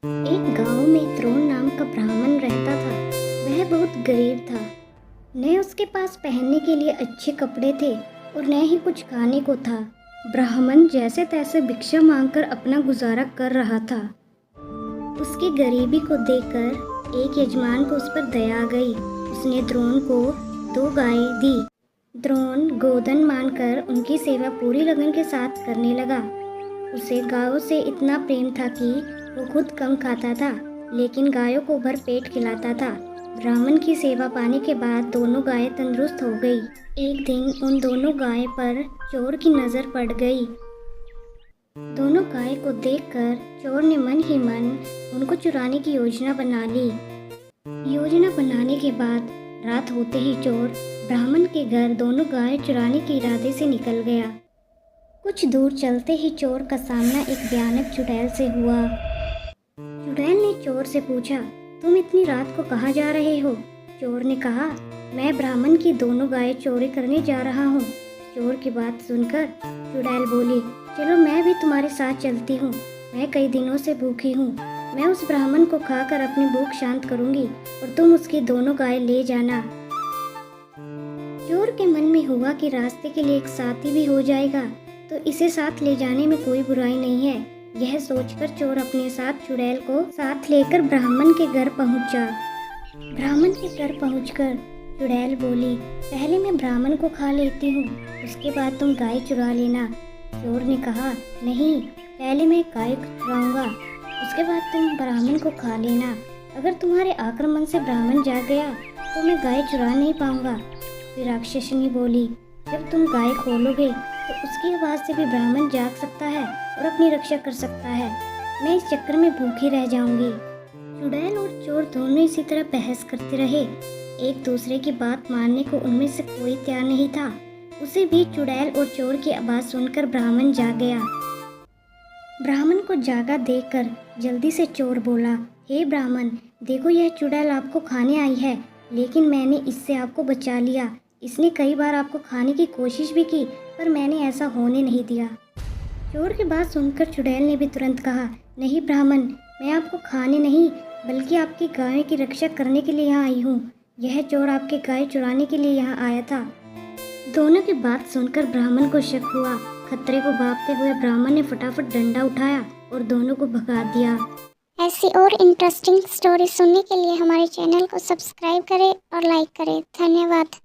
एक गांव में द्रोण नाम का ब्राह्मण रहता था। वह बहुत गरीब था। न उसके पास पहनने के लिए अच्छे कपड़े थे और न ही कुछ खाने को था। ब्राह्मण जैसे तैसे भिक्षा मांगकर अपना गुजारा कर रहा था। उसकी गरीबी को देखकर एक यजमान को उस पर दया आ गई। उसने द्रोण को 2 गायें दी। द्रोण गोधन मानकर उनकी सेवा पूरी लगन के साथ करने लगा। उसे गायों से इतना प्रेम था कि वो खुद कम खाता था, लेकिन गायों को भर पेट खिलाता था। ब्राह्मण की सेवा पाने के बाद दोनों गायें तंदुरुस्त हो गई। एक दिन उन दोनों गायों पर चोर की नज़र पड़ गई। दोनों गाय को देखकर चोर ने मन ही मन उनको चुराने की योजना बना ली। योजना बनाने के बाद रात होते ही चोर ब्राह्मण के घर दोनों गाय चुराने के इरादे से निकल गया। कुछ दूर चलते ही चोर का सामना एक भयानक चुड़ैल से हुआ। चुड़ैल ने चोर से पूछा, तुम इतनी रात को कहाँ जा रहे हो? चोर ने कहा, मैं ब्राह्मण की दोनों गायें चोरी करने जा रहा हूँ। चोर की बात सुनकर चुड़ैल बोली, चलो मैं भी तुम्हारे साथ चलती हूँ। मैं कई दिनों से भूखी हूँ। मैं उस ब्राह्मण को खाकर अपनी भूख शांत करूँगी और तुम उसकी दोनों गायें ले जाना। चोर के मन में हुआ कि रास्ते के लिए एक साथी भी हो जाएगा तो इसे साथ ले जाने में कोई बुराई नहीं है। यह सोचकर चोर अपने साथ चुड़ैल को साथ लेकर ब्राह्मण के घर पहुंचा। ब्राह्मण के घर पहुंचकर चुड़ैल बोली, पहले मैं ब्राह्मण को खा लेती हूँ, उसके बाद तुम गाय चुरा लेना। चोर ने कहा, नहीं, पहले मैं गाय चुराऊंगा, उसके बाद तुम ब्राह्मण को खा लेना। अगर तुम्हारे आक्रमण से ब्राह्मण जाग गया तो मैं गाय चुरा नहीं पाऊंगा। फिर राक्षसनी बोली, जब तुम गाय खोलोगे तो उसकी आवाज़ से भी ब्राह्मण जाग सकता है और अपनी रक्षा कर सकता है। मैं इस चक्कर में भूखी रह जाऊंगी। चुड़ैल और चोर दोनों इसी तरह बहस करते रहे। एक दूसरे की बात मानने को उनमें से कोई तैयार नहीं था। उसे भी चुड़ैल और चोर की आवाज़ सुनकर ब्राह्मण जाग गया। ब्राह्मण को जागा देखकर जल्दी से चोर बोला, हे ब्राह्मण, देखो यह चुड़ैल आपको खाने आई है, लेकिन मैंने इससे आपको बचा लिया। इसने कई बार आपको खाने की कोशिश भी की, पर मैंने ऐसा होने नहीं दिया। चोर की बात सुनकर चुड़ैल ने भी तुरंत कहा, नहीं ब्राह्मण, मैं आपको खाने नहीं बल्कि आपकी गाय की रक्षा करने के लिए यहाँ आई हूँ। यह चोर आपके गाय चुराने के लिए यहाँ आया था। दोनों की बात सुनकर ब्राह्मण को शक हुआ। खतरे को भांपते हुए ब्राह्मण ने फटाफट डंडा उठाया और दोनों को भगा दिया। ऐसी और इंटरेस्टिंग स्टोरी सुनने के लिए हमारे चैनल को सब्सक्राइब करें और लाइक करें। धन्यवाद।